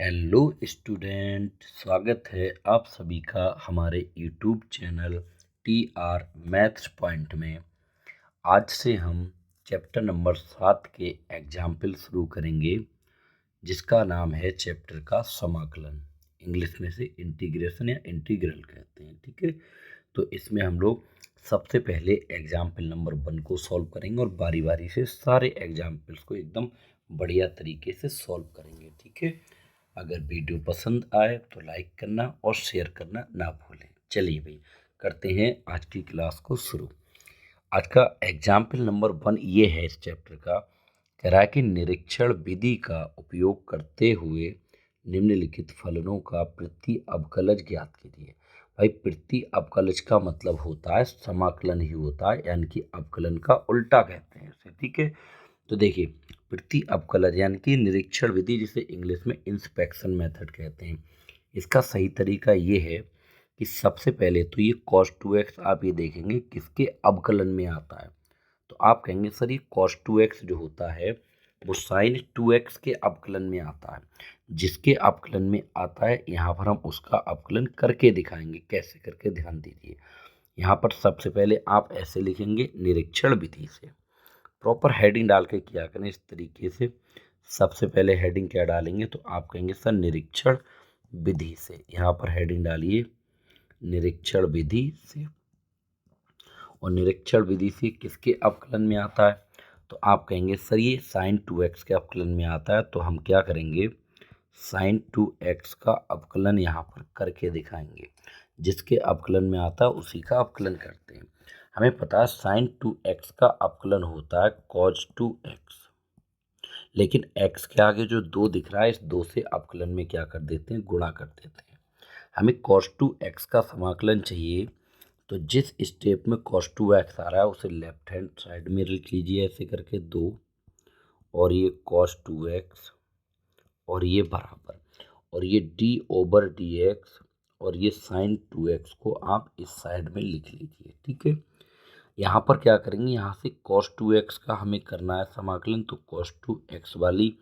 Hello student, स्वागत है आप सभी का हमारे YouTube channel TR maths point में। आज से हम चैप्टर नंबर 7 के एग्जाम्पल शुरू करेंगे, जिसका नाम है चैप्टर का समाकलन। इंग्लिश में से इंटीग्रेशन या इंटीग्रल कहते हैं। ठीक है, तो इसमें हम लोग सबसे पहले एग्जाम्पल नंबर 1 को सॉल्व करेंगे और बारी बारी से सारे एग्जाम्पल्स को एकदम बढ़िया तरीके से सॉल्व करेंगे। ठीक है, अगर वीडियो पसंद आए तो लाइक करना और शेयर करना ना भूलें। चलिए भाई, करते हैं आज की क्लास को शुरू। आज का एग्जाम्पल नंबर 1 ये है इस चैप्टर का। कह रहा है कि निरीक्षण विधि का उपयोग करते हुए निम्नलिखित फलनों का प्रति अवकलज ज्ञात कीजिए। भाई, प्रति अवकलज का मतलब होता है समाकलन ही होता है, यानी कि अवकलन का उल्टा कहते हैं इसे। ठीक है, तो देखिए, प्रति अवकलज यानी कि निरीक्षण विधि, जिसे इंग्लिश में इंस्पेक्शन मेथड कहते हैं, इसका सही तरीका ये है कि सबसे पहले तो ये cos 2x आप ये देखेंगे किसके अवकलन में आता है। तो आप कहेंगे सर ये cos 2x जो होता है वो sin 2x के अवकलन में आता है। जिसके अवकलन में आता है यहाँ पर हम उसका अवकलन करके दिखाएंगे। कैसे करके, ध्यान दीजिए। यहाँ पर सबसे पहले आप ऐसे लिखेंगे निरीक्षण विधि से। प्रॉपर हेडिंग डाल के किया करें इस तरीके से। सबसे पहले हेडिंग क्या डालेंगे, तो आप कहेंगे सर निरीक्षण विधि से। यहाँ पर हेडिंग डालिए निरीक्षण विधि से। और निरीक्षण विधि से किसके अवकलन में आता है, तो आप कहेंगे सर ये sin 2x के अवकलन में आता है। तो हम क्या करेंगे, sin 2x का अवकलन यहाँ पर करके दिखाएंगे। जिसके अवकलन में आता है उसी का अवकलन करते हैं। हमें पता है sin 2x का अवकलन होता है cos 2x, लेकिन x के आगे जो 2 दिख रहा है, इस 2 से अवकलन में क्या कर देते हैं, गुणा कर देते हैं। हमें cos 2x का समाकलन चाहिए, तो जिस स्टेप में cos 2x आ रहा है उसे लेफ्ट हैंड साइड में लिख लीजिए ऐसे करके 2, और ये cos 2x और ये बराबर, और ये d/dx और ये sin 2x को आप इस साइड में लिख लीजिए। ठीक है, यहाँ पर क्या करेंगे, यहाँ से cos 2x का हमें करना है समाकलन, तो cos 2x वाली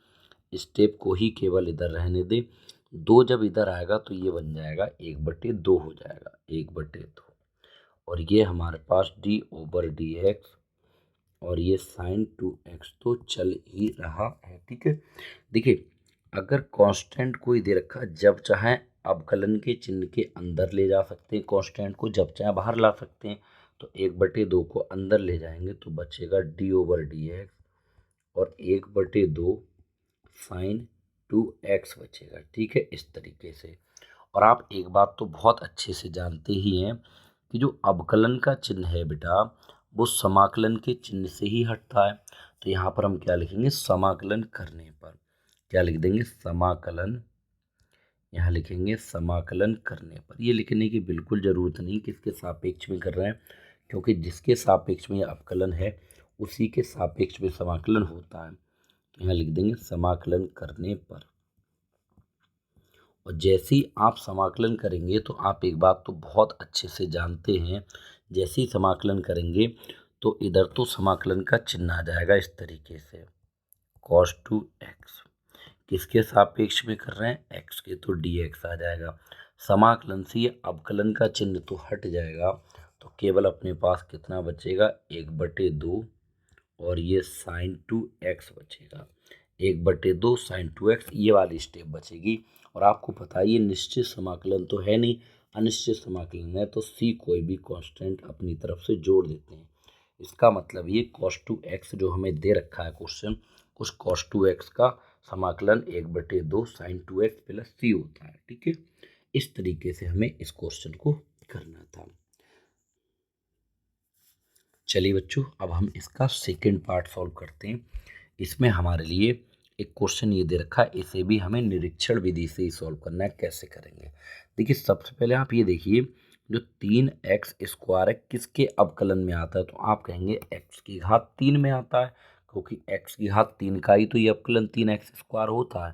स्टेप को ही केवल इधर रहने दें। 2 जब इधर आएगा तो ये बन जाएगा 1/2 हो जाएगा, 1/2। और ये हमारे पास d/dx और ये sin 2x तो चल ही रहा है। ठीक है, देखिए अगर कांस्टेंट कोई दे रखा, जब चाहे अवकलन के चिन्ह के अंदर ले जा सकते हैं कांस्टेंट को, जब चाहे बाहर ला सकते हैं। तो 1/2 को अंदर ले जाएंगे तो बचेगा d/dx और 1/2 sin 2x बचेगा। ठीक है, इस तरीके से। और आप एक बात तो बहुत अच्छे से जानते ही हैं कि जो अवकलन का चिन्ह है बेटा, वो समाकलन के चिन्ह से ही हटता है। तो यहाँ पर हम क्या लिखेंगे, समाकलन करने पर क्या लिख देंगे, समाकलन। यहाँ लिखेंगे समाकलन करने पर। ये लिखने की बिल्कुल ज़रूरत नहीं कि इसके सापेक्ष में कर रहे हैं, क्योंकि जिसके सापेक्ष में अवकलन है उसी के सापेक्ष में समाकलन होता है। तो यहाँ लिख देंगे समाकलन करने पर। और जैसे ही आप समाकलन करेंगे तो आप एक बात तो बहुत अच्छे से जानते हैं, जैसे ही समाकलन करेंगे तो इधर तो समाकलन का चिन्ह आ जाएगा इस तरीके से, cos 2x। किसके सापेक्ष में कर रहे हैं, x के, तो dx आ जाएगा। समाकलन से ये अवकलन का चिन्ह तो हट जाएगा, तो केवल अपने पास कितना बचेगा, 1/2 और ये sin 2x बचेगा। 1/2 sin 2x ये वाली स्टेप बचेगी। और आपको पता है ये निश्चित समाकलन तो है नहीं, अनिश्चित समाकलन है, तो c कोई भी कांस्टेंट अपनी तरफ से जोड़ देते हैं। इसका मतलब ये cos 2x जो हमें दे रखा है क्वेश्चन, उस cos 2x का समाकलन 1/2 sin 2x प्लस c होता है। ठीक है, इस तरीके से हमें इस क्वेश्चन को करना था। चलिए बच्चों, अब हम इसका सेकेंड पार्ट सॉल्व करते हैं। इसमें हमारे लिए एक क्वेश्चन ये दे रखा है, इसे भी हमें निरीक्षण विधि से ही सॉल्व करना है। कैसे करेंगे, देखिए सबसे पहले आप ये देखिए, जो 3x² है किसके अवकलन में आता है, तो आप कहेंगे x³ में आता है, क्योंकि x³ का ही तो ये अवकलन 3x² होता है।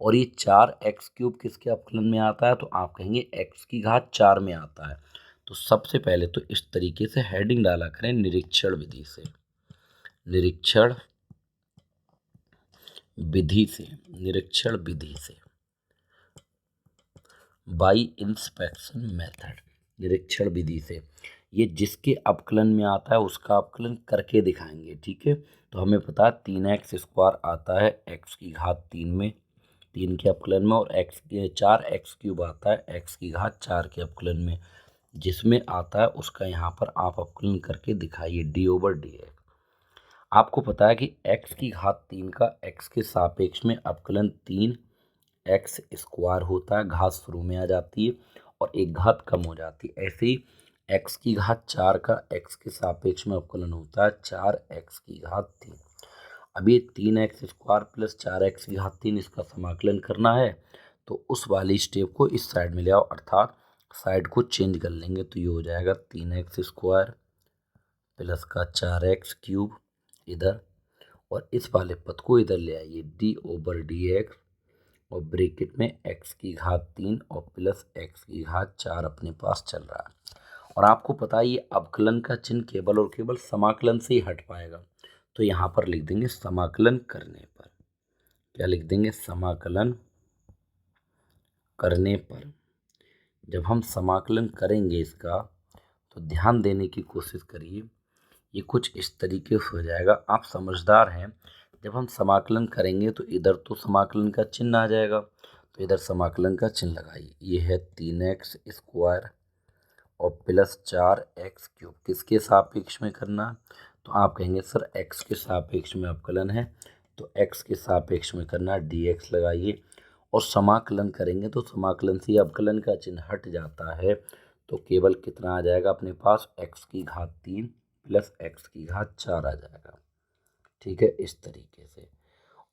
और ये 4x³ किसके अवकलन में आता है, तो आप कहेंगे x⁴ में आता है। तो सबसे पहले तो इस तरीके से हेडिंग डाला करें निरीक्षण विधि से, निरीक्षण विधि से, निरीक्षण विधि से। बाई इंस्पेक्शन मेथड, निरीक्षण विधि से। ये जिसके अपकलन में आता है उसका अपकलन करके दिखाएंगे, ठीक है। तो हमें पता है 3x² आता है x³ में, 3 के अपकलन में, और 4x³ आता है x³ के अपकलन में। जिसमें आता है उसका यहाँ पर आप अपकलन करके दिखाइए d/dx। आपको पता है कि x³ का x के सापेक्ष में अपकलन 3x² होता है, घात शुरू में आ जाती है और एक घात कम हो जाती है। ऐसे ही x³ का x के सापेक्ष में अपकलन होता है 4x³। अब ये 3x² प्लस 4x³ इसका समाकलन करना है, तो उस वाली स्टेप को इस साइड में ले आओ, अर्थात साइड को चेंज कर लेंगे। तो ये हो जाएगा 3x² प्लस का 4x³ इधर, और इस वाले पद को इधर ले आइए d/dx, और ब्रैकेट में x³ और प्लस x³ अपने पास चल रहा है। और आपको पता है ये अवकलन का चिन्ह केवल और केवल समाकलन से ही हट पाएगा। तो यहाँ पर लिख देंगे समाकलन करने पर, क्या लिख देंगे, समाकलन करने पर। जब हम समाकलन करेंगे इसका, तो ध्यान देने की कोशिश करिए, ये कुछ इस तरीके से हो जाएगा। आप समझदार हैं, जब हम समाकलन करेंगे तो इधर तो समाकलन का चिन्ह आ जाएगा, तो इधर समाकलन का चिन्ह लगाइए। ये है 3x² और प्लस 4x³ किसके सापेक्ष में करना, तो आप कहेंगे सर x के सापेक्ष में अवकलन है, तो x के सापेक्ष में करना, dx लगाइए। और समाकलन करेंगे तो समाकलन से अवकलन का चिन्ह हट जाता है, तो केवल कितना आ जाएगा अपने पास, x³ प्लस x³ आ जाएगा, ठीक है, इस तरीके से।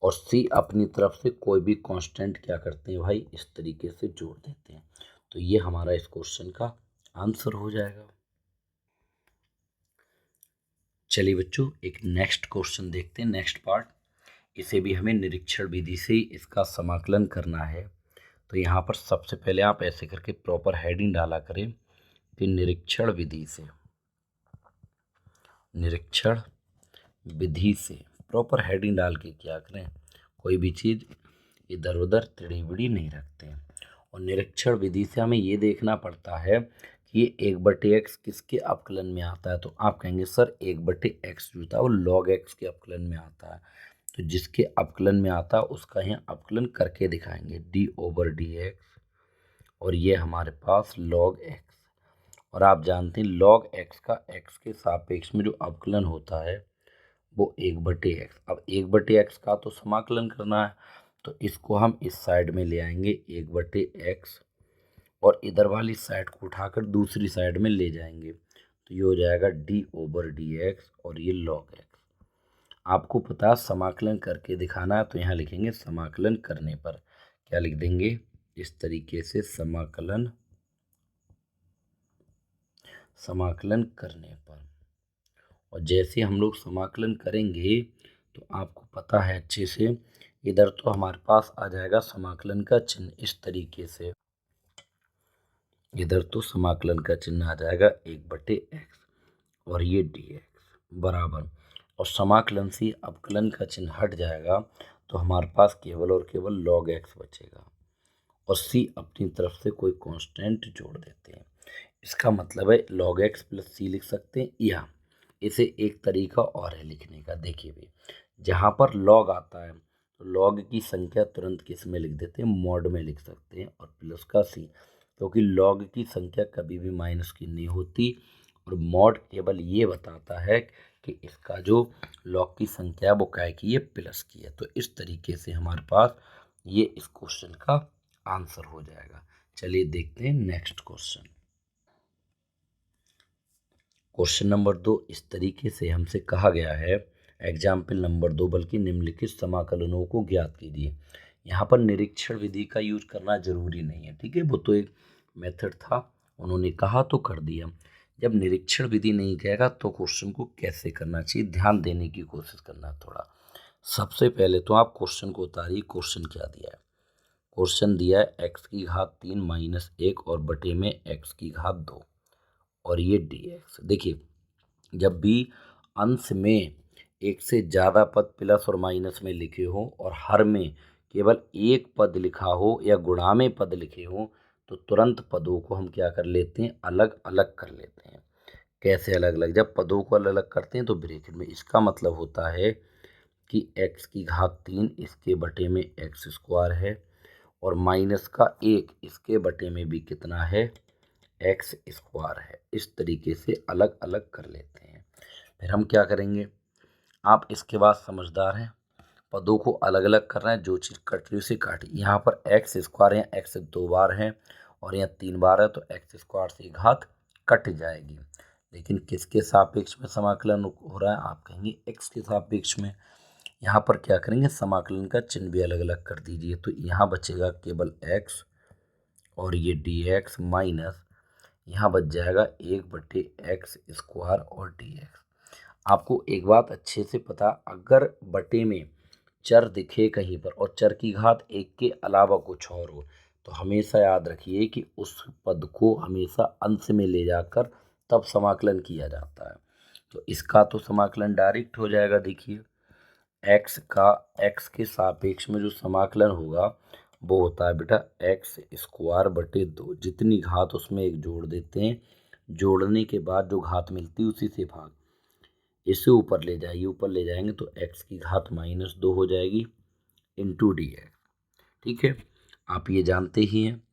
और c अपनी तरफ से कोई भी कांस्टेंट क्या करते हैं भाई, इस तरीके से जोड़ देते हैं। तो ये हमारा इस क्वेश्चन का आंसर हो जाएगा। चलिए बच्चों, एक नेक्स्ट क्वेश्चन देखते हैं, नेक्स्ट पार्ट। इसे भी हमें निरीक्षण विधि से इसका समाकलन करना है। तो यहाँ पर सबसे पहले आप ऐसे करके प्रॉपर हेडिंग डाला करें कि निरीक्षण विधि से, निरीक्षण विधि से प्रॉपर हेडिंग डाल के क्या करें, कोई भी चीज़ इधर उधर टिड़ी बिड़ी नहीं रखते हैं। और निरीक्षण विधि से हमें ये देखना पड़ता है कि ये 1/x किसके अपकलन में आता है, तो आप कहेंगे सर 1/x जो था वो log x के अपकलन में आता है। तो जिसके अपकलन में आता है उसका यहाँ अपकलन करके दिखाएंगे d/dx, और ये हमारे पास log x। और आप जानते हैं log x का x के सापेक्ष में जो अपकलन होता है वो 1/x। अब 1/x का तो समाकलन करना है, तो इसको हम इस साइड में ले आएंगे 1/x, और इधर वाली साइड को उठाकर दूसरी साइड में ले जाएंगे, तो ये हो जाएगा d/dx, और ये log x। आपको पता समाकलन करके दिखाना है, तो यहाँ लिखेंगे समाकलन करने पर, क्या लिख देंगे, इस तरीके से समाकलन, समाकलन करने पर। और जैसे हम लोग समाकलन करेंगे तो आपको पता है अच्छे से, इधर तो हमारे पास आ जाएगा समाकलन का चिन्ह इस तरीके से, इधर तो समाकलन का चिन्ह आ जाएगा 1/x, और ये dx बराबर, और समाकलन से अवकलन का चिन्ह हट जाएगा, तो हमारे पास केवल और केवल log x बचेगा, और c अपनी तरफ से कोई कांस्टेंट जोड़ देते हैं। इसका मतलब है log x प्लस c लिख सकते हैं, या इसे एक तरीका और है लिखने का। देखिए भी, जहाँ पर log आता है तो log की संख्या तुरंत किस में लिख देते हैं, मॉड में लिख सकते हैं, और प्लस का c, क्योंकि log की संख्या कभी भी माइनस की नहीं होती, और मॉड केवल ये बताता है कि इसका जो log की संख्या वो क्या की है, प्लस की है। तो इस तरीके से हमारे पास ये इस क्वेश्चन का आंसर हो जाएगा। चलिए देखते हैं नेक्स्ट क्वेश्चन। क्वेश्चन नंबर 2 इस तरीके से हमसे कहा गया है, एग्जाम्पल नंबर 2, बल्कि निम्नलिखित समाकलनों को ज्ञात कीजिए। यहाँ पर निरीक्षण विधि का यूज करना जरूरी नहीं है, ठीक है, वो तो एक मेथड था, उन्होंने कहा तो कर दिया। जब निरीक्षण विधि नहीं कहेगा तो क्वेश्चन को कैसे करना चाहिए, ध्यान देने की कोशिश करना थोड़ा। सबसे पहले तो आप क्वेश्चन को उतारिए, क्वेश्चन क्या दिया है। क्वेश्चन दिया है x³ माइनस 1 और बटे में x², और ये dx। देखिए, जब भी अंश में एक से ज़्यादा पद प्लस और माइनस में लिखे हो और हर में केवल एक पद लिखा हो या गुणा में पद लिखे हो, तो तुरंत पदों को हम क्या कर लेते हैं, अलग अलग कर लेते हैं। कैसे अलग अलग? जब पदों को अलग अलग करते हैं तो ब्रैकेट में, इसका मतलब होता है कि x की घात 3 इसके बटे में एक्स स्क्वायर है, और माइनस का 1 इसके बटे में भी कितना है, एक्स स्क्वायर है। इस तरीके से अलग अलग कर लेते हैं। फिर हम क्या करेंगे, आप इसके बाद समझदार हैं, पदों को अलग अलग करना है, जो चीज़ कट रही उसे काटी। यहाँ पर एक्स स्क्वायर है, एक्स 2 बार है और यहाँ 3 बार है, तो एक्स स्क्वायर से घात कट जाएगी। लेकिन किसके सापेक्ष में समाकलन हो रहा है, आप कहेंगे एक्स के सापेक्ष में। यहाँ पर क्या करेंगे, समाकलन का चिन्ह भी अलग अलग कर दीजिए, तो यहाँ बचेगा केवल एक्स और ये डी एक्स माइनस यहाँ बच जाएगा 1/x स्क्वायर और dx। आपको एक बात अच्छे से पता, अगर बटे में चर दिखे कहीं पर और चर की घात 1 के अलावा कुछ और हो, तो हमेशा याद रखिए कि उस पद को हमेशा अंश में ले जाकर तब समाकलन किया जाता है। तो इसका तो समाकलन डायरेक्ट हो जाएगा। देखिए x के सापेक्ष में जो समाकलन होगा वो होता है बेटा एक्स स्क्वायर बटे 2, जितनी घात उसमें एक जोड़ देते हैं, जोड़ने के बाद जो घात मिलती है उसी से भाग, इसे ऊपर ले जाइए, ऊपर ले जाएंगे तो x की घात -2 हो जाएगी इंटू डी एक्स। ठीक है, आप ये जानते ही हैं।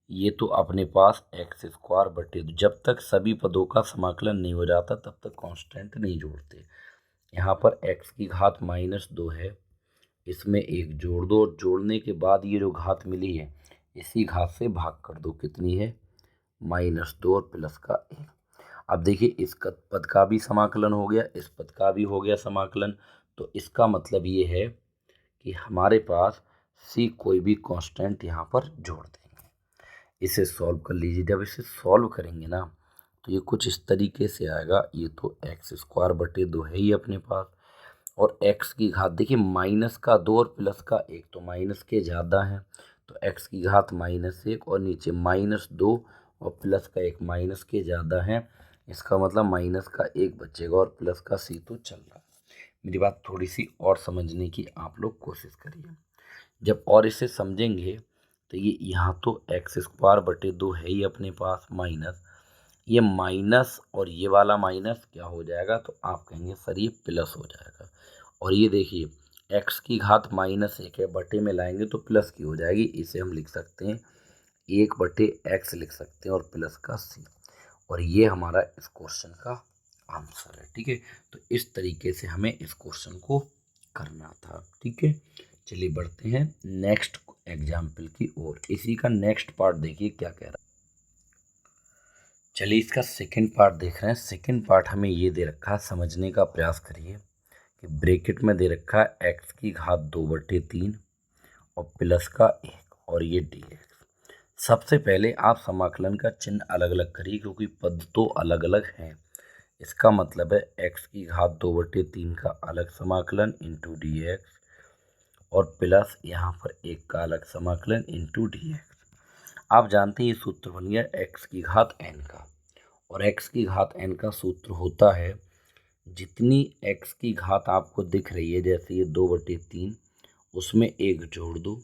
ये तो अपने पास एक्स स्क्वायर बटे 2, जब तक सभी पदों का समाकलन नहीं हो जाता तब तक कांस्टेंट नहीं जोड़ते। यहाँ पर x की घात -2 है, इसमें एक जोड़ दो और जोड़ने के बाद ये जो घात मिली है इसी घात से भाग कर दो, कितनी है -2 और प्लस का 1। अब देखिए इस पद का भी समाकलन हो गया, इस पद का भी हो गया समाकलन, तो इसका मतलब ये है कि हमारे पास सी कोई भी कांस्टेंट यहाँ पर जोड़ देंगे। इसे सॉल्व कर लीजिए। जब इसे सॉल्व करेंगे ना तो ये कुछ इस तरीके से आएगा। ये तो एक्स स्क्वायर बटे 2 है ही अपने पास, और x की घात देखिए -2 और प्लस का 1, तो माइनस के ज़्यादा है, तो x की घात -1 और नीचे -2 और प्लस का 1 माइनस के ज़्यादा है। इसका मतलब माइनस का 1 बचेगा और प्लस का c तो चल रहा है। मेरी बात थोड़ी सी और समझने की आप लोग कोशिश करिए। जब और इसे समझेंगे तो ये यहाँ तो एक्स स्क्वायर बटे 2 है ही अपने पास, माइनस ये माइनस और ये वाला माइनस क्या हो जाएगा, तो आप कहेंगे सर ये प्लस हो जाएगा। और ये देखिए x की घात -1 है, बटे में लाएंगे तो प्लस की हो जाएगी, इसे हम लिख सकते हैं 1/x लिख सकते हैं और प्लस का c। और ये हमारा इस क्वेश्चन का आंसर है। ठीक है, तो इस तरीके से हमें इस क्वेश्चन को करना था। ठीक है, चलिए बढ़ते हैं नेक्स्ट एग्जाम्पल की ओर। इसी का नेक्स्ट पार्ट देखिए क्या कह रहा है। चलिए इसका सेकंड पार्ट देख रहे हैं। सेकंड पार्ट हमें ये दे रखा है, समझने का प्रयास करिए कि ब्रैकेट में दे रखा है x की घात 2/3 और प्लस का 1 और ये dx। सबसे पहले आप समाकलन का चिन्ह अलग अलग करिए क्योंकि पद तो अलग अलग हैं। इसका मतलब है x की घात 2/3 का अलग समाकलन इंटू dx और प्लस यहाँ पर 1 का अलग समाकलन इंटू dx। आप जानते हैं ये सूत्र बन गया x की घात n का, और x की घात n का सूत्र होता है जितनी x की घात आपको दिख रही है, जैसे ये 2/3, उसमें 1 जोड़ दो,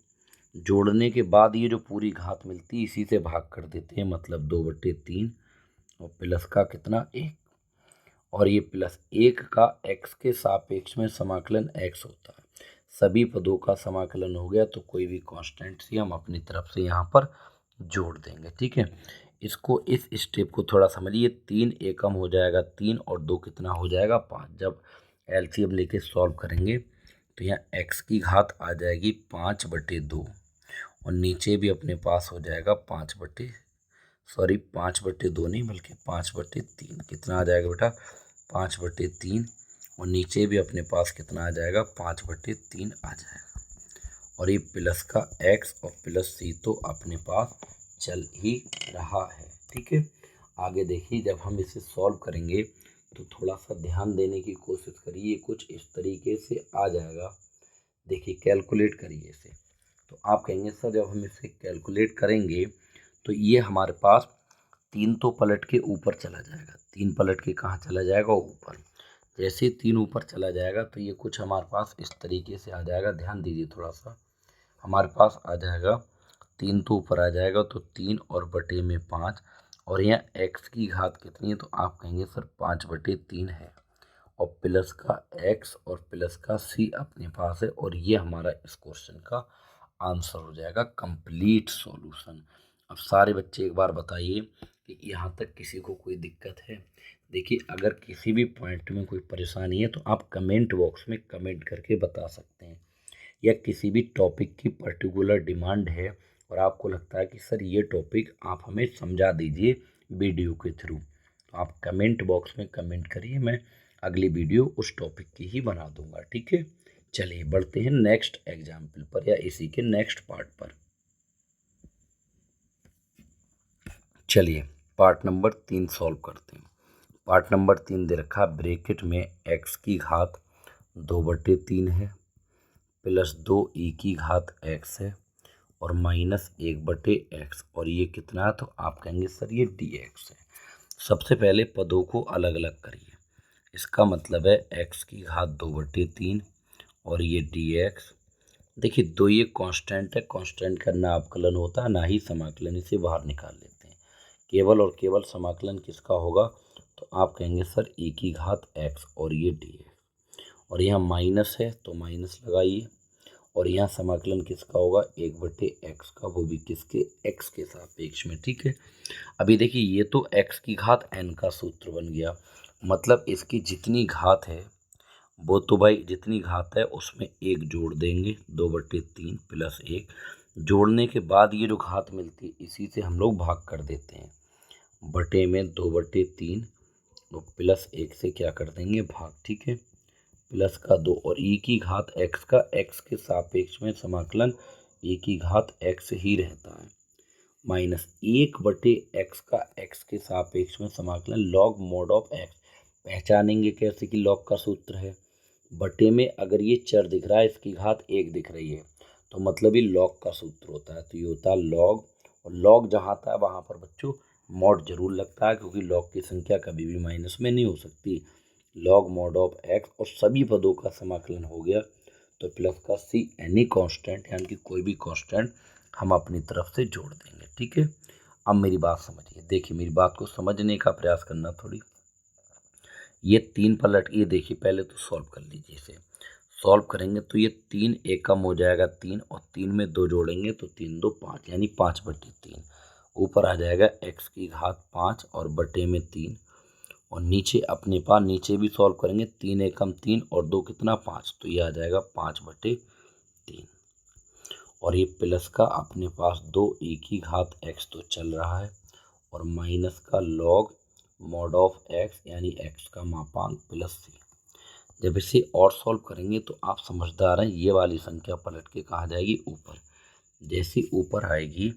जोड़ने के बाद ये जो पूरी घात मिलती है इसी से भाग कर देते हैं, मतलब 2/3 और प्लस का कितना 1, और ये प्लस 1 का x के सापेक्ष में समाकलन x होता है। सभी पदों का समाकलन हो गया तो कोई भी कांस्टेंट से हम अपनी तरफ से यहाँ पर जोड़ देंगे। ठीक है, इसको इस स्टेप को थोड़ा समझिए। 3 एकम हो जाएगा 3 और 2 कितना हो जाएगा 5। जब एलसीएम लेके सॉल्व करेंगे तो यहाँ x की घात आ जाएगी 5/2 और नीचे भी अपने पास हो जाएगा 5/2 नहीं बल्कि 5/3। कितना आ जाएगा बेटा 5/3, और नीचे भी अपने पास कितना आ जाएगा 5/3 आ जाएगा, और ये प्लस का x और प्लस c तो अपने पास चल ही रहा है। ठीक है, आगे देखिए जब हम इसे सॉल्व करेंगे तो थोड़ा सा ध्यान देने की कोशिश करिए, कुछ इस तरीके से आ जाएगा। देखिए कैलकुलेट करिए इसे, तो आप कहेंगे सर जब हम इसे कैलकुलेट करेंगे तो ये हमारे पास 3 तो पलट के ऊपर चला जाएगा। 3 पलट के कहाँ चला जाएगा ऊपर। जैसे 3 ऊपर चला जाएगा तो ये कुछ हमारे पास इस तरीके से आ जाएगा। ध्यान दीजिए थोड़ा सा, हमारे पास आ जाएगा 3 तो ऊपर आ जाएगा, तो 3 और बटे में 5, और यहाँ x की घात कितनी है, तो आप कहेंगे सर 5/3 है, और प्लस का x और प्लस का c अपने पास है, और ये हमारा इस क्वेश्चन का आंसर हो जाएगा, कंप्लीट सॉल्यूशन। अब सारे बच्चे एक बार बताइए कि यहाँ तक किसी को कोई दिक्कत है? देखिए, अगर किसी भी पॉइंट में कोई परेशानी है तो आप कमेंट बॉक्स में कमेंट करके बता सकते हैं, या किसी भी टॉपिक की पर्टिकुलर डिमांड है और आपको लगता है कि सर ये टॉपिक आप हमें समझा दीजिए वीडियो के थ्रू, तो आप कमेंट बॉक्स में कमेंट करिए, मैं अगली वीडियो उस टॉपिक की ही बना दूंगा। ठीक है, चलिए बढ़ते हैं नेक्स्ट एग्जाम्पल पर, या इसी के नेक्स्ट पार्ट पर। चलिए पार्ट नंबर 3 सॉल्व करते हैं। पार्ट नंबर 3 दे रखा, ब्रैकेट में x की घात 2/3 है, प्लस 2e की घात x है, और -1/x, और ये कितना है, तो आप कहेंगे सर ये dx है। सबसे पहले पदों को अलग अलग करिए। इसका मतलब है x की घात 2/3 और ये dx। देखिए, दो ये कांस्टेंट है, कांस्टेंट का ना अवकलन होता है ना ही समाकलन, इसे बाहर निकाल लेते हैं। केवल और केवल समाकलन किसका होगा, तो आप कहेंगे सर e की घात x और ये dx, और यहाँ माइनस है तो माइनस लगाइए, और यहाँ समाकलन किसका होगा, 1/x का, वो भी किसके, x के सापेक्ष में। ठीक है, अभी देखिए ये तो x की घात n का सूत्र बन गया, मतलब इसकी जितनी घात है वो तो भाई जितनी घात है उसमें एक जोड़ देंगे, 2/3 प्लस 1, जोड़ने के बाद ये जो घात मिलती है इसी से हम लोग भाग कर देते हैं, बटे में 2/3 और प्लस 1 से क्या कर देंगे, भाग। ठीक है, प्लस का 2, और e की घात x का x के सापेक्ष में समाकलन e की घात x ही रहता है, माइनस 1/x का x के सापेक्ष में समाकलन लॉग मोड ऑफ x। पहचानेंगे कैसे कि लॉग का सूत्र है, बटे में अगर ये चर दिख रहा है इसकी घात 1 दिख रही है तो मतलब ये लॉग का सूत्र होता है, तो ये होता है लॉग, और लॉग जहाँ आता है वहाँ पर बच्चों मॉड जरूर लगता है, क्योंकि लॉग की संख्या कभी भी माइनस में नहीं हो सकती। लॉग मॉड ऑफ x, और सभी पदों का समाकलन हो गया, तो प्लस का c, एनी कांस्टेंट यानी कि कोई भी कांस्टेंट हम अपनी तरफ से जोड़ देंगे। ठीक है, अब मेरी बात समझिए, देखिए मेरी बात को समझने का प्रयास करना थोड़ी। ये 3 पलट, ये देखिए पहले तो सॉल्व कर लीजिए, इसे सॉल्व करेंगे तो ये 3 एकम हो जाएगा 3, और 3 में 2 जोड़ेंगे तो 3 2 5, यानी 5/3। ऊपर आ जाएगा x की घात 5 और बटे में 3, और नीचे अपने पास नीचे भी सॉल्व करेंगे, 3 एकम 3 और 2 कितना 5, तो ये आ जाएगा 5/3, और ये प्लस का अपने पास 2e की घात x तो चल रहा है, और माइनस का लॉग मॉड ऑफ x यानी x का मापांक प्लस c। जब इसे और सॉल्व करेंगे तो आप समझदार हैं, ये वाली संख्या पलट के कहाँ जाएगी, ऊपर। जैसी ऊपर आएगी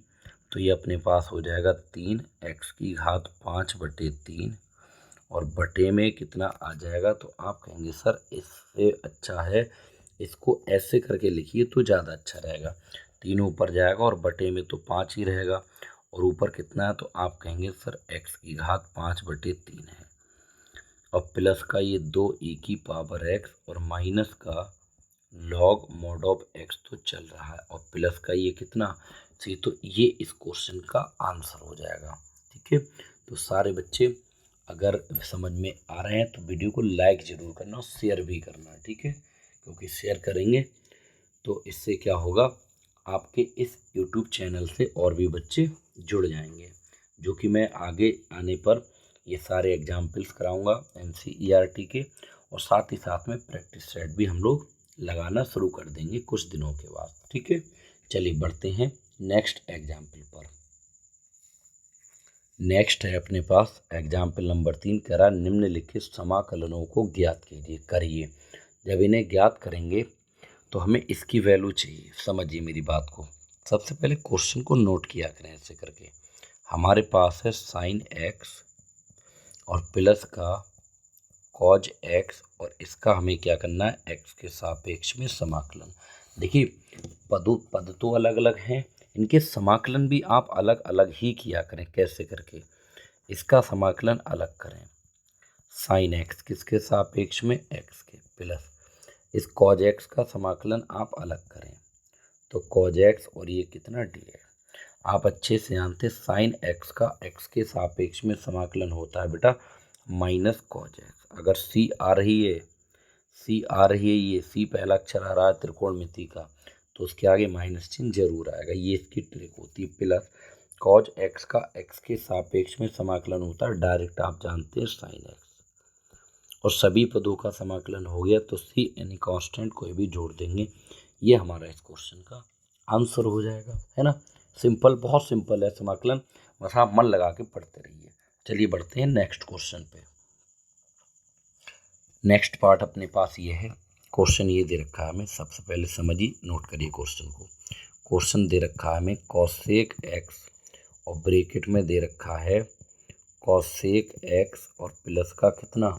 तो ये अपने पास हो जाएगा 3x की घात 5/3, और बटे में कितना आ जाएगा, तो आप कहेंगे सर इससे अच्छा है इसको ऐसे करके लिखिए तो ज़्यादा अच्छा रहेगा। 3 ऊपर जाएगा और बटे में तो 5 ही रहेगा, और ऊपर कितना है, तो आप कहेंगे सर x की घात 5/3 है, और प्लस का ये 2e की पावर x, और माइनस का लॉग मॉड ऑफ x तो चल रहा है, और प्लस का ये कितना सी, तो ये इस क्वेश्चन का आंसर हो जाएगा। ठीक है, तो सारे बच्चे अगर समझ में आ रहे हैं तो वीडियो को लाइक ज़रूर करना और शेयर भी करना। ठीक है, क्योंकि शेयर करेंगे तो इससे क्या होगा, आपके इस YouTube चैनल से और भी बच्चे जुड़ जाएंगे, जो कि मैं आगे आने पर ये सारे एग्जाम्पल्स कराऊंगा NCERT के, और साथ ही साथ में प्रैक्टिस सेट भी हम लोग लगाना शुरू कर देंगे कुछ दिनों के बाद। ठीक है, चलिए बढ़ते हैं नेक्स्ट एग्जाम्पल पर। नेक्स्ट है अपने पास एग्जाम्पल नंबर 3, कह रहा निम्नलिखित समाकलनों को ज्ञात कीजिए, करिए। जब इन्हें ज्ञात करेंगे तो हमें इसकी वैल्यू चाहिए। समझिए मेरी बात को, सबसे पहले क्वेश्चन को नोट किया करें ऐसे करके। हमारे पास है साइन x और प्लस का कॉज x, और इसका हमें क्या करना है, x के सापेक्ष में समाकलन। देखिए पद तो अलग अलग हैं, इनके समाकलन भी आप अलग अलग ही किया करें। कैसे करके, इसका समाकलन अलग करें, साइन x किसके सापेक्ष में, x के, प्लस इस कॉज x का समाकलन आप अलग करें तो कॉज x, और ये कितना dx। आप अच्छे से जानते हैं साइन एक्स का एक्स के सापेक्ष में समाकलन होता है बेटा माइनस कॉज एक्स। अगर सी आ रही है, ये सी पहला अक्षर आ रहा है त्रिकोणमिति का, तो उसके आगे माइनस चिन्ह जरूर आएगा, ये इसकी ट्रिक होती है। प्लस कॉज एक्स का एक्स के सापेक्ष में समाकलन होता है डायरेक्ट, आप जानते हैं साइन एक्स। और सभी पदों का समाकलन हो गया तो सी यानी कांस्टेंट कोई भी जोड़ देंगे, ये हमारा इस क्वेश्चन का आंसर हो जाएगा, है ना। सिंपल, बहुत सिंपल है समाकलन, बस आप मन लगा के पढ़ते रहिए। चलिए बढ़ते हैं नेक्स्ट क्वेश्चन पे। नेक्स्ट पार्ट अपने पास ये है, क्वेश्चन ये दे रखा है हमें, सबसे पहले समझिए, नोट करिए क्वेश्चन को। क्वेश्चन दे रखा है हमें कॉसेक एक्स और ब्रैकेट में दे रखा है कॉसेक एक्स और प्लस का कितना,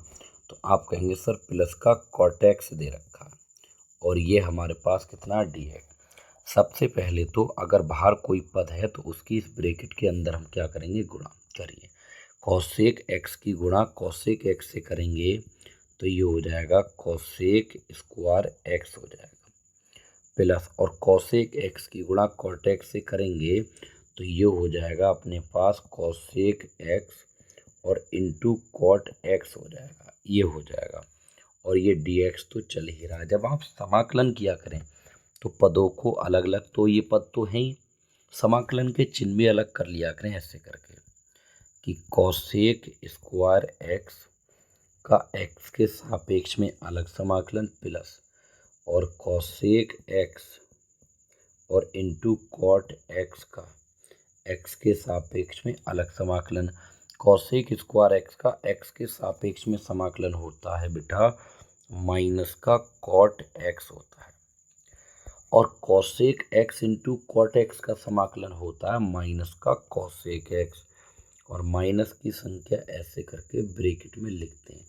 तो आप कहेंगे सर प्लस का कॉट एक्स दे रखा है और ये हमारे पास कितना डी है। सबसे पहले तो अगर बाहर कोई पद है तो उसकी इस ब्रैकेट के अंदर हम क्या करेंगे, गुणा करिए। कॉसेक एक्स की गुणा कॉसेक एक्स से करेंगे तो ये हो जाएगा कॉसेक स्क्वायर एक्स हो जाएगा, प्लस और कॉसेक एक्स की गुणा कॉट एक्स से करेंगे तो ये हो जाएगा अपने पास कॉसेक एक्स और इंटू कॉट एक्स हो जाएगा, ये हो जाएगा। और ये डी एक्स तो चल ही रहा है। जब आप समाकलन किया करें तो पदों को अलग अलग, तो ये पद तो है ही, समाकलन के चिन्ह भी अलग कर लिया करें ऐसे करके कि कॉसेक स्क्वायर एक्स का एक्स के सापेक्ष में अलग समाकलन, प्लस और कॉसेक एक्स और इंटू कॉट एक्स का एक्स के सापेक्ष में अलग समाकलन। कॉसेक स्क्वायर एक्स का एक्स के सापेक्ष में समाकलन होता है बेटा माइनस का कॉट एक्स होता है, और cosec x into cot x का समाकलन होता है माइनस का कॉसेक एक्स, और माइनस की संख्या ऐसे करके ब्रैकेट में लिखते हैं।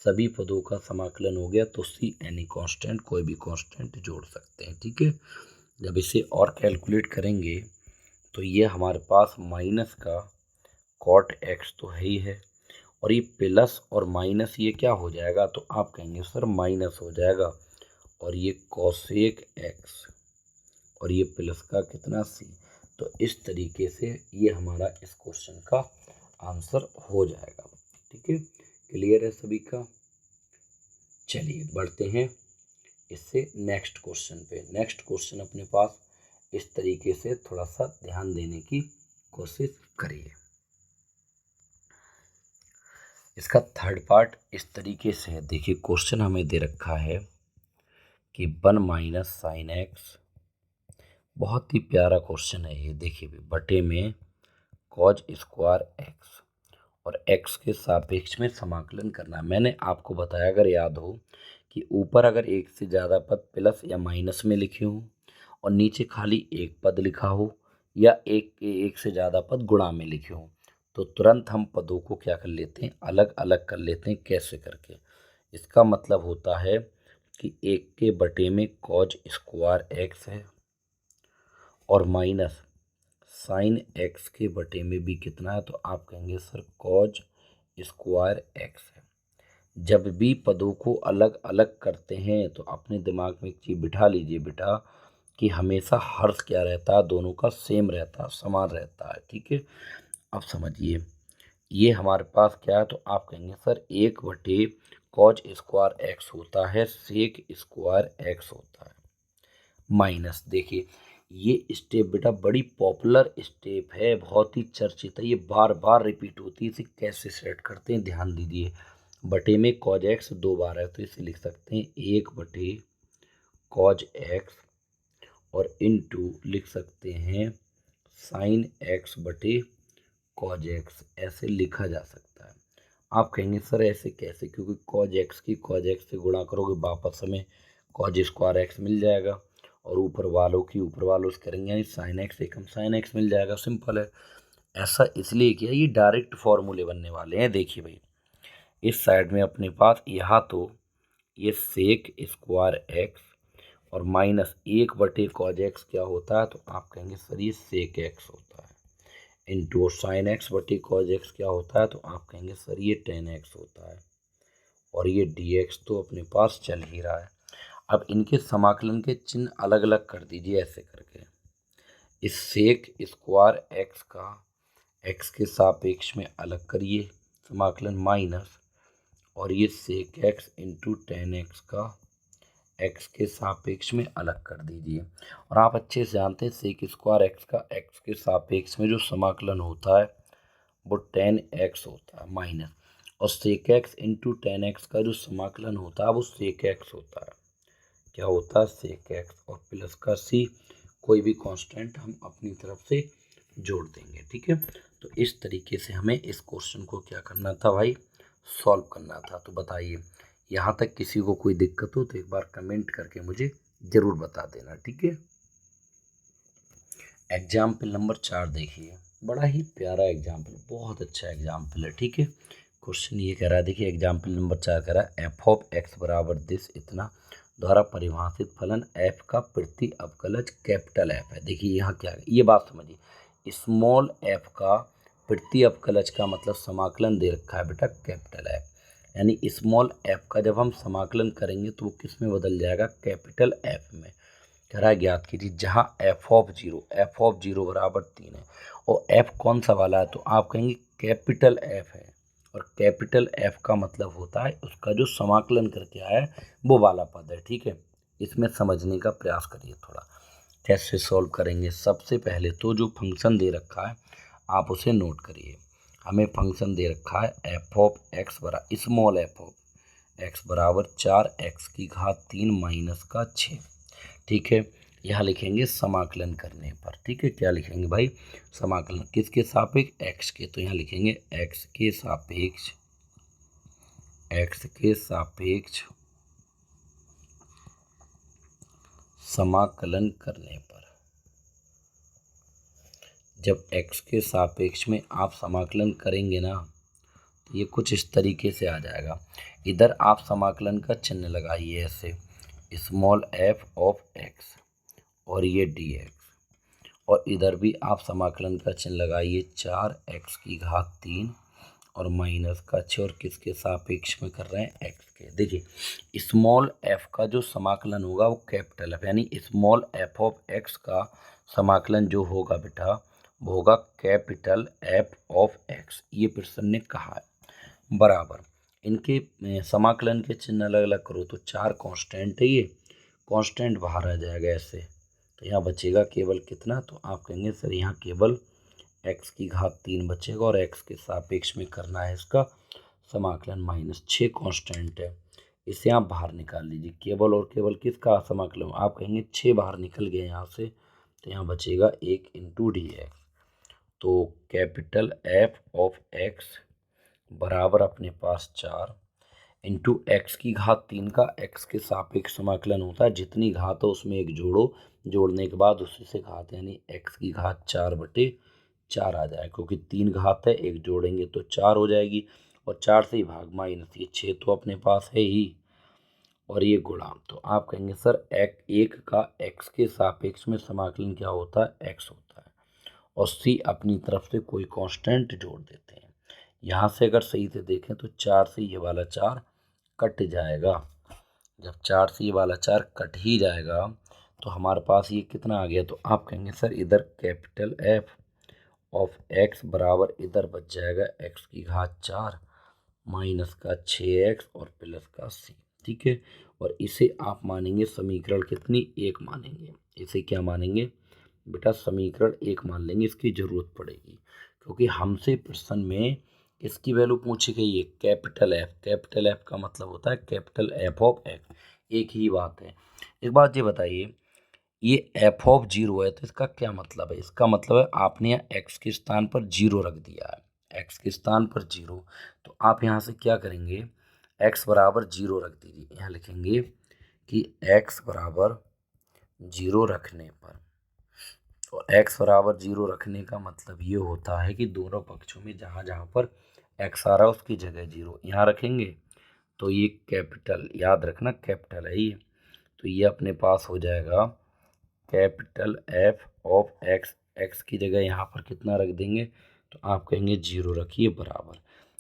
सभी पदों का समाकलन हो गया तो सी एनी कांस्टेंट, कोई भी कांस्टेंट जोड़ सकते हैं, ठीक है। जब इसे और कैलकुलेट करेंगे तो ये हमारे पास माइनस का कॉट एक्स तो है ही है, और ये प्लस और माइनस ये क्या हो जाएगा, तो आप कहेंगे सर माइनस हो जाएगा, और ये कॉसेक एक्स और ये प्लस का कितना सी। तो इस तरीके से ये हमारा इस क्वेश्चन का आंसर हो जाएगा, ठीक है। क्लियर है सभी का। चलिए बढ़ते हैं इससे नेक्स्ट क्वेश्चन पे। नेक्स्ट क्वेश्चन अपने पास इस तरीके से, थोड़ा सा ध्यान देने की कोशिश करिए। इसका थर्ड पार्ट इस तरीके से है, देखिए क्वेश्चन हमें दे रखा है कि 1 माइनस साइन एक्स, बहुत ही प्यारा क्वेश्चन है ये, देखिए भी बटे में कॉज स्क्वायर एक्स और एक्स के सापेक्ष में समाकलन करना है। मैंने आपको बताया, अगर याद हो, कि ऊपर अगर एक से ज़्यादा पद प्लस या माइनस में लिखे हों और नीचे खाली एक पद लिखा हो, या एक से ज़्यादा पद गुणा में लिखे हों, तो तुरंत हम पदों को क्या कर लेते हैं, अलग अलग कर लेते हैं। कैसे करके, इसका मतलब होता है कि एक के बटे में कॉज स्क्वायर एक्स है और माइनस साइन एक्स के बटे में भी कितना है, तो आप कहेंगे सर कॉज स्क्वायर एक्स है। जब भी पदों को अलग अलग करते हैं तो अपने दिमाग में एक चीज़ बिठा लीजिए बेटा कि हमेशा हर्ष क्या रहता है, दोनों का सेम रहता है, समान रहता है, ठीक है। अब समझिए, ये हमारे पास क्या है, तो आप कहेंगे सर 1/, कॉज स्क्वायर एक्स होता है सेक स्क्वायर एक्स होता है, माइनस, देखिए ये स्टेप बेटा बड़ी पॉपुलर स्टेप है, बहुत ही चर्चित है, ये बार बार रिपीट होती है। इसे कैसे सेट करते हैं, ध्यान दीजिए। बटे में कॉज एक्स 2 बार है तो इसे लिख सकते हैं 1/, कॉज एक्स, और इनटू लिख सकते हैं साइन एक्स बटे कॉज एक्स, ऐसे लिखा जा सकता है। आप कहेंगे सर ऐसे कैसे, क्योंकि कॉज एक्स की कॉज एक्स से गुणा करोगे वापस हमें कॉज स्क्वायर एक्स मिल जाएगा, और ऊपर वालों की ऊपर वालों से करेंगे यानी साइन एक्स एक हम साइन एक्स मिल जाएगा, सिंपल है। ऐसा इसलिए किया, ये डायरेक्ट फॉर्मूले बनने वाले हैं। देखिए भाई, इस साइड में अपने पास यहाँ तो ये सेक स्क्वायर एक्स और माइनस 1/, कॉज एक्स क्या होता है, तो आप कहेंगे सर ये सेक एक्स होता है, इंटू साइन एक्स बटे कॉज एक्स क्या होता है, तो आप कहेंगे सर ये टेन एक्स होता है, और ये डी एक्स तो अपने पास चल ही रहा है। अब इनके समाकलन के चिन्ह अलग अलग कर दीजिए ऐसे करके, इस सेक स्क्वायर एक्स का एक्स के सापेक्ष में अलग करिए समाकलन माइनस, और ये sec x into tan x का एक्स के सापेक्ष में अलग कर दीजिए। और आप अच्छे से जानते हैं सेक स्क्वायर एक्स का एक्स के सापेक्ष में जो समाकलन होता है वो टेन एक्स होता है माइनस, और sec x into tan x का जो समाकलन होता है वो सेक एक्स होता है। क्या होता है? सेक एक्स, और प्लस का सी, कोई भी कांस्टेंट हम अपनी तरफ से जोड़ देंगे। ठीक है, तो इस तरीके से हमें इस क्वेश्चन को क्या करना था भाई? सॉल्व करना था। तो बताइए, यहाँ तक किसी को कोई दिक्कत हो तो एक बार कमेंट करके मुझे ज़रूर बता देना। ठीक है, एग्जाम्पल नंबर 4 देखिए, बड़ा ही प्यारा एग्जाम्पल, बहुत अच्छा एग्जाम्पल है। ठीक है, क्वेश्चन ये कह रहा है, देखिए एग्जाम्पल नंबर 4 कह रहा है एफ ऑफ एक्स बराबर दिस इतना द्वारा परिभाषित फलन एफ का प्रति अवकलज कैपिटल एफ है। देखिए यहाँ क्या है, ये बात समझिए, स्मॉल एफ का प्रति अवकलज का मतलब समाकलन दे रखा है बेटा कैपिटल एफ, यानी स्मॉल एफ का जब हम समाकलन करेंगे तो वो किस में बदल जाएगा? कैपिटल एफ में। कह रहा है ज्ञात कीजिए जहाँ एफ ऑफ जीरो बराबर 3 है, और एफ कौन सा वाला है? तो आप कहेंगे कैपिटल एफ है, और कैपिटल एफ का मतलब होता है उसका जो समाकलन करके आया है वो वाला पद है। ठीक है, इसमें समझने का प्रयास करिए थोड़ा। कैसे सॉल्व करेंगे? सबसे पहले तो जो फंक्शन दे रखा है आप उसे नोट करिए। हमें फंक्शन दे रखा है एफ ऑफ एक्स बराबर स्मॉल एफ ऑफ एक्स बराबर 4x³ माइनस का 6। ठीक है, यहाँ लिखेंगे समाकलन करने पर। ठीक है, क्या लिखेंगे भाई? समाकलन किसके सापेक्ष? एक्स के। तो यहाँ लिखेंगे एक्स के सापेक्ष समाकलन करने पर। जब एक्स के सापेक्ष में आप समाकलन करेंगे ना तो ये कुछ इस तरीके से आ जाएगा। इधर आप समाकलन का चिन्ह लगाइए ऐसे, स्मॉल एफ ऑफ एक्स और ये डी एक्स, और इधर भी आप समाकलन का चिन्ह लगाइए 4x³ और माइनस का 6, और किसके सापेक्ष में कर रहे हैं? एक्स के। देखिए स्मॉल एफ का जो समाकलन होगा वो कैपिटल एफ, यानी स्मॉल एफ ऑफ एक्स का समाकलन जो होगा बेटा वो होगा कैपिटल एफ ऑफ एक्स, ये प्रश्न ने कहा है। बराबर इनके समाकलन के चिन्ह अलग अलग करो तो 4 कांस्टेंट है, ये कांस्टेंट बाहर आ जाएगा ऐसे, तो यहाँ बचेगा केवल कितना? तो आप कहेंगे सर यहाँ केवल x³ बचेगा, और x के सापेक्ष में करना है इसका समाकलन माइनस 6 कांस्टेंट है, इसे आप बाहर निकाल लीजिए। केवल और केवल किसका समाकलन? आप कहेंगे 6 बाहर निकल गए यहाँ से, तो यहाँ बचेगा 1 इंटू डी एक्स। तो कैपिटल एफ ऑफ एक्स बराबर अपने पास 4 इंटू x³ का x के सापेक्ष समाकलन होता है, जितनी घात हो उसमें एक जोड़ो, जोड़ने के बाद उसी से घात, यानी x⁴/4 आ जाए, क्योंकि 3 घात है, एक जोड़ेंगे तो 4 हो जाएगी, और 4 से ही भाग माइनस ये 6 तो अपने पास है ही, और ये गुणा। तो आप कहेंगे सर एक का x के सापेक्ष में समाकलन क्या होता है? x होता है, और c अपनी तरफ से कोई कांस्टेंट जोड़ देते हैं। यहाँ से अगर सही से देखें तो 4 से ये वाला 4 कट जाएगा, जब 4 से ये वाला 4 कट ही जाएगा तो हमारे पास ये कितना आ गया? तो आप कहेंगे सर इधर कैपिटल एफ ऑफ एक्स बराबर इधर बच जाएगा x⁴ माइनस का 6x और प्लस का c। ठीक है, और इसे आप मानेंगे समीकरण कितनी? 1 मानेंगे। इसे क्या मानेंगे बेटा? समीकरण 1 मान लेंगे, इसकी ज़रूरत पड़ेगी क्योंकि हमसे प्रश्न में इसकी वैल्यू पूछी गई है कैपिटल एफ। कैपिटल एफ का मतलब होता है कैपिटल एफ ऑफ एक्स, एक ही बात है। एक बात ये बताइए, ये एफ ऑफ 0 है तो इसका क्या मतलब है? इसका मतलब है आपने यहाँ एक्स के स्थान पर 0 रख दिया है, एक्स के स्थान पर 0, तो आप यहाँ से क्या करेंगे? एक्स बराबर 0 रख दीजिए। यहाँ लिखेंगे कि एक्स बराबर 0 रखने पर, तो x बराबर 0 रखने का मतलब ये होता है कि दोनों पक्षों में जहाँ जहाँ पर x आ रहा है उसकी जगह 0 यहाँ रखेंगे, तो ये कैपिटल, याद रखना कैपिटल है ये, तो ये अपने पास हो जाएगा capital F of x, x की जगह यहाँ पर कितना रख देंगे? तो आप कहेंगे 0 रखिए बराबर,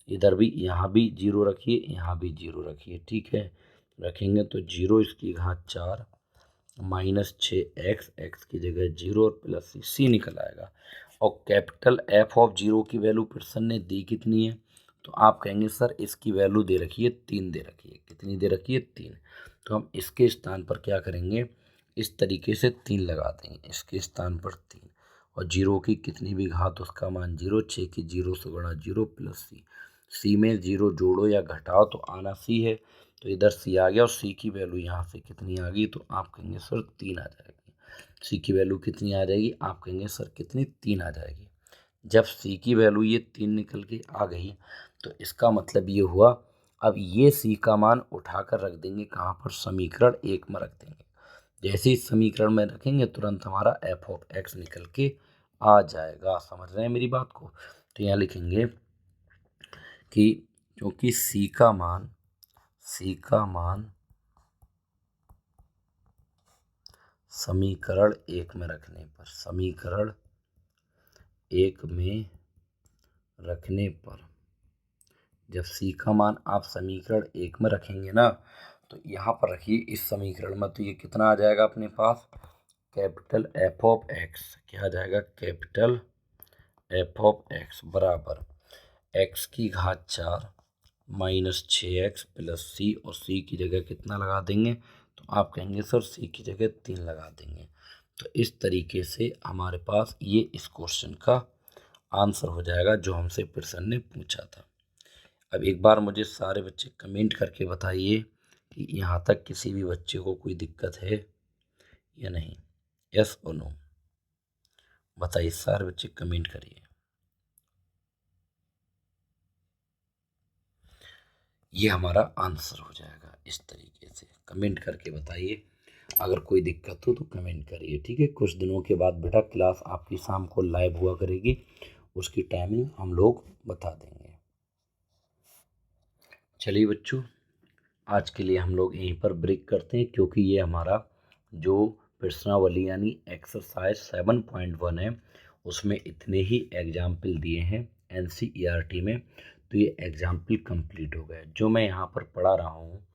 इधर भी यहाँ भी 0 रखिए, यहाँ भी 0 रखिए। ठीक है, रखेंगे तो 0 इसकी घात 4 -6x, x की जगह 0 और प्लस c निकल आएगा। और कैपिटल एफ ऑफ 0 की वैल्यू पियर्सन ने दी कितनी है, तो आप कहेंगे सर इसकी वैल्यू दे रखी है 3 दे रखी है। कितनी दे रखी है? 3। तो हम इसके स्थान पर क्या करेंगे, इस तरीके से 3 लगा देंगे, इसके स्थान पर 3। और 0 की कितनी भी घात उसका मान 0, 6 की 0 से गुणा 0 प्लस c में 0 जोड़ो या घटाओ तो आना c है, तो इधर c आ गया और c की वैल्यू यहाँ से कितनी आ गई, तो आप कहेंगे सर 3 आ जाएगी। c की वैल्यू कितनी आ जाएगी, आप कहेंगे सर कितनी, 3 आ जाएगी। जब c की वैल्यू ये 3 निकल के आ गई तो इसका मतलब ये हुआ, अब ये c का मान उठाकर रख देंगे कहाँ पर, समीकरण 1 में रख देंगे। जैसे ही समीकरण में रखेंगे तुरंत हमारा एफ ऑफ एक्स निकल के आ जाएगा। समझ रहे हैं मेरी बात को? तो यहाँ लिखेंगे कि क्योंकि c का मान समीकरण 1 में रखने पर, समीकरण 1 में रखने पर जब c का मान आप समीकरण 1 में रखेंगे ना, तो यहाँ पर रखिए इस समीकरण में, तो ये कितना आ जाएगा अपने पास, कैपिटल एफ ऑफ एक्स। क्या आ जाएगा, कैपिटल एफ ऑफ एक्स बराबर एक्स की घात 4 -6x प्लस c, और c की जगह कितना लगा देंगे, तो आप कहेंगे सर c की जगह 3 लगा देंगे। तो इस तरीके से हमारे पास ये इस क्वेश्चन का आंसर हो जाएगा जो हमसे प्रश्न ने पूछा था। अब एक बार मुझे सारे बच्चे कमेंट करके बताइए कि यहाँ तक किसी भी बच्चे को कोई दिक्कत है या नहीं, यस और नो बताइए, सारे बच्चे कमेंट करिए। ये हमारा आंसर हो जाएगा इस तरीके से, कमेंट करके बताइए। अगर कोई दिक्कत हो तो कमेंट करिए, ठीक है। कुछ दिनों के बाद बेटा क्लास आपकी शाम को लाइव हुआ करेगी, उसकी टाइमिंग हम लोग बता देंगे। चलिए बच्चों, आज के लिए हम लोग यहीं पर ब्रेक करते हैं, क्योंकि ये हमारा जो प्रश्नावली यानी एक्सरसाइज 7.1 है उसमें इतने ही एग्जाम्पल दिए हैं NCERT में, तो ये एग्जाम्पल कंप्लीट हो गए। जो मैं यहाँ पर पढ़ा रहा हूँ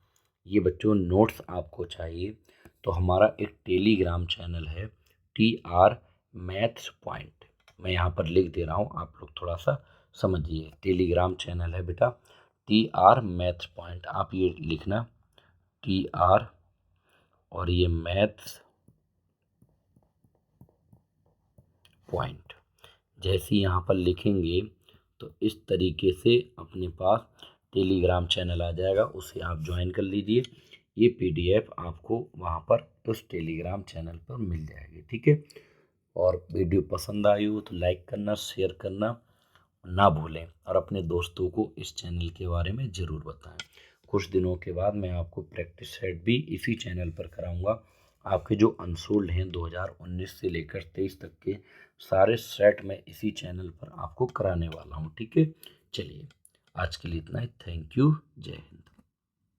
ये बच्चों नोट्स आपको चाहिए तो हमारा एक टेलीग्राम चैनल है TR मैथ्स पॉइंट, मैं यहाँ पर लिख दे रहा हूँ, आप लोग थोड़ा सा समझिए। टेलीग्राम चैनल है बेटा TR मैथ्स पॉइंट, आप ये लिखना TR और ये मैथ्स पॉइंट। जैसे यहाँ पर लिखेंगे तो इस तरीके से अपने पास टेलीग्राम चैनल आ जाएगा, उसे आप ज्वाइन कर लीजिए। ये PDF आपको वहाँ पर उस टेलीग्राम चैनल पर मिल जाएगी, ठीक है। और वीडियो पसंद आई हो तो लाइक करना, शेयर करना ना भूलें, और अपने दोस्तों को इस चैनल के बारे में ज़रूर बताएं। कुछ दिनों के बाद मैं आपको प्रैक्टिस सेट भी इसी चैनल पर कराऊंगा। आपके जो अनसोल्ड हैं 2019 से लेकर 23 तक के सारे सेट मैं इसी चैनल पर आपको कराने वाला हूं, ठीक है। चलिए आज के लिए इतना ही, थैंक यू, जय हिंद।